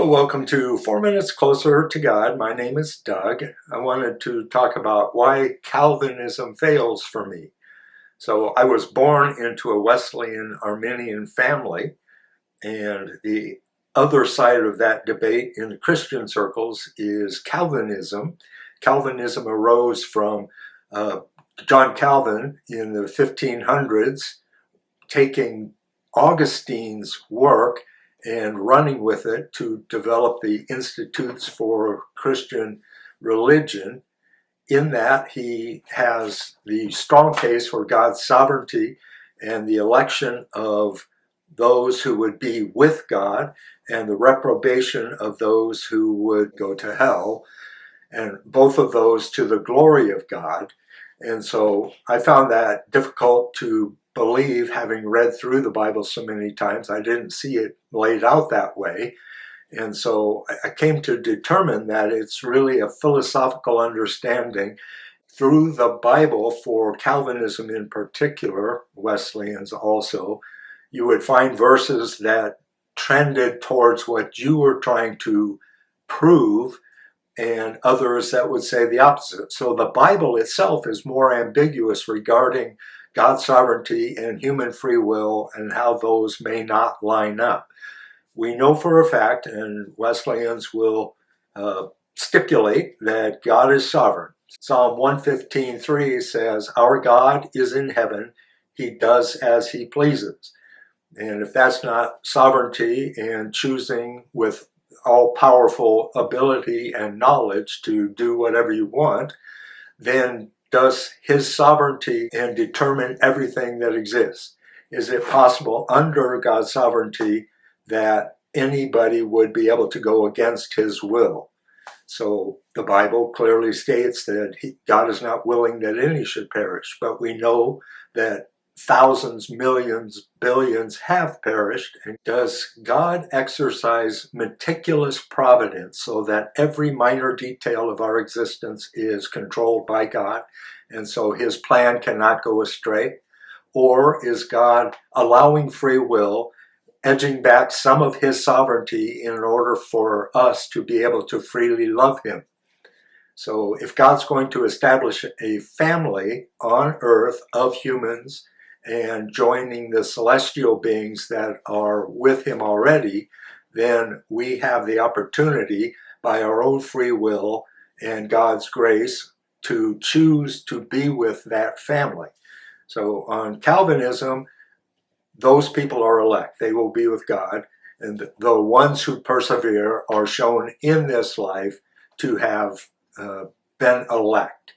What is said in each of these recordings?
welcome to 4 Minutes Closer to God. My name is Doug. I wanted to talk about why Calvinism fails for me. So I was born into a Wesleyan Arminian family, and the other side of that debate in the Christian circles is Calvinism. Calvinism arose from John Calvin in the 1500s, taking Augustine's work and running with it to develop the Institutes for Christian Religion. In that, he has the strong case for God's sovereignty and the election of those who would be with God and the reprobation of those who would go to hell, and both of those to the glory of God. And so I found that difficult to believe, having read through the Bible so many times. I didn't see it laid out that way. And so I came to determine that it's really a philosophical understanding through the Bible for Calvinism in particular, Wesleyans also. You would find verses that trended towards what you were trying to prove, and others that would say the opposite. So the Bible itself is more ambiguous regarding God's sovereignty and human free will and how those may not line up. We know for a fact, and Wesleyans will stipulate, that God is sovereign. Psalm 115:3 says, "Our God is in heaven, he does as he pleases." And if that's not sovereignty and choosing with all-powerful ability and knowledge to do whatever you want, then does his sovereignty and determine everything that exists? Is it possible under God's sovereignty that anybody would be able to go against his will? So the Bible clearly states that God is not willing that any should perish, but we know that thousands, millions, billions have perished. And does God exercise meticulous providence so that every minor detail of our existence is controlled by God, and so his plan cannot go astray? Or is God allowing free will, edging back some of his sovereignty in order for us to be able to freely love him? So if God's going to establish a family on earth of humans and joining the celestial beings that are with him already, then we have the opportunity by our own free will and God's grace to choose to be with that family. So on Calvinism, those people are elect. They will be with God. And the ones who persevere are shown in this life to have been elect.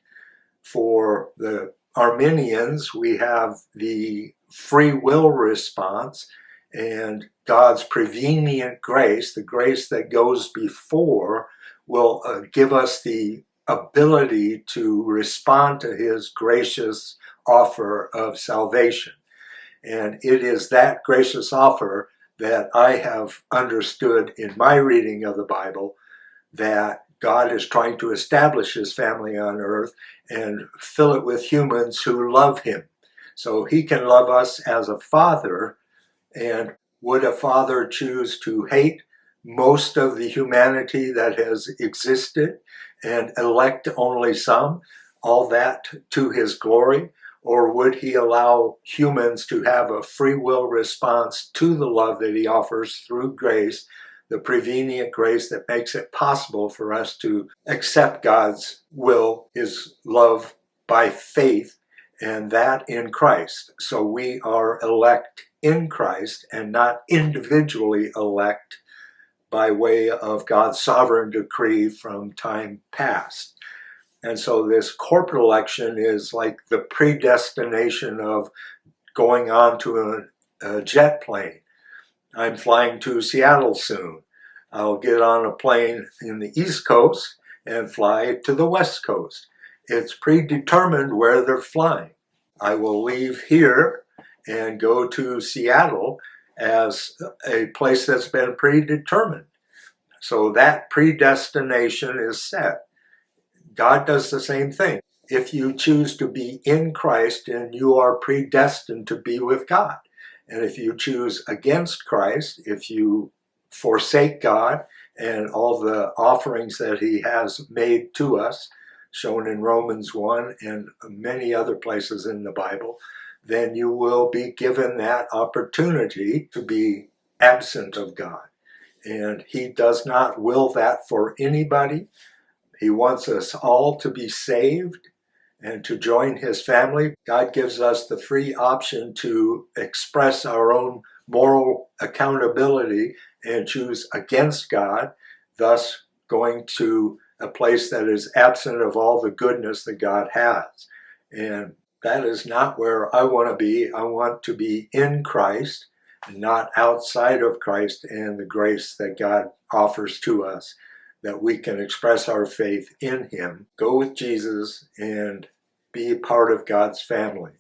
For the Arminians, we have the free will response and God's prevenient grace, the grace that goes before, will give us the ability to respond to his gracious offer of salvation. And it is that gracious offer that I have understood in my reading of the Bible, that God is trying to establish his family on earth and fill it with humans who love him. So he can love us as a father. And would a father choose to hate most of the humanity that has existed and elect only some, all that to his glory? Or would he allow humans to have a free will response to the love that he offers through grace, the prevenient grace that makes it possible for us to accept God's will, his love, by faith, and that in Christ? So we are elect in Christ and not individually elect by way of God's sovereign decree from time past. And so this corporate election is like the predestination of going on to a jet plane. I'm flying to Seattle soon. I'll get on a plane in the East Coast and fly to the West Coast. It's predetermined where they're flying. I will leave here and go to Seattle as a place that's been predetermined. So that predestination is set. God does the same thing. If you choose to be in Christ, then you are predestined to be with God. And if you choose against Christ, if you forsake God and all the offerings that he has made to us, shown in Romans 1 and many other places in the Bible, then you will be given that opportunity to be absent of God. And he does not will that for anybody. He wants us all to be saved and to join his family. God gives us the free option to express our own moral accountability and choose against God, thus going to a place that is absent of all the goodness that God has. And that is not where I want to be. I want to be in Christ and not outside of Christ and the grace that God offers to us, that we can express our faith in him, go with Jesus, and be part of God's family.